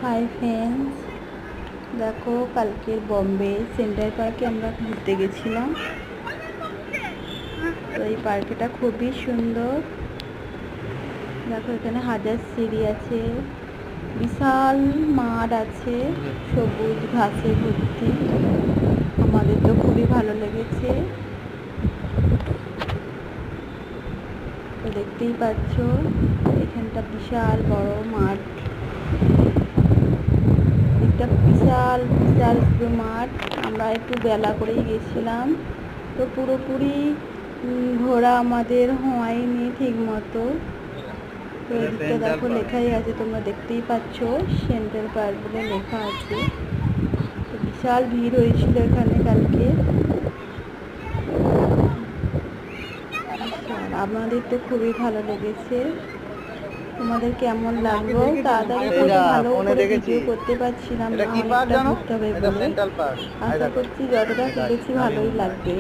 Hi friends, দেখো কালকের Bombay central পার্কে আমরা ঘুরতে গেছিলাম। তো এই পার্কটা খুবই সুন্দর। দেখো এখানে হাজার সিঁড়ি আছে, বিশাল মাঠ আছে, সবুজ ঘাসে ভর্তি। আমাদের তো খুবই ভালো লেগেছে। তো দেখতেই পাচ্ছ এখানটা বিশাল বড় মাঠ, একটা বিশাল বিশাল পুরো মাঠ। আমরা একটু বেলা করেই গেছিলাম, তো পুরোপুরি ঘোরা আমাদের হয়নি ঠিক মতো। তো এদিকটা দেখো লেখাই আছে, তোমরা দেখতেই পাচ্ছ সেন্ট্রাল পার্ক বলে লেখা আছে। তো বিশাল ভিড় হয়েছিল এখানে কালকে। আমাদের তো খুবই ভালো লেগেছে। তোমাদের কেমন লাগলো? তাড়াতাড়ি করে ভালো করে ভিডিও করতে পারছিলাম না, অনেকটা ঘুরতে হবে বলে। আশা করছি যতটা পেরেছি ভালোই লাগবে।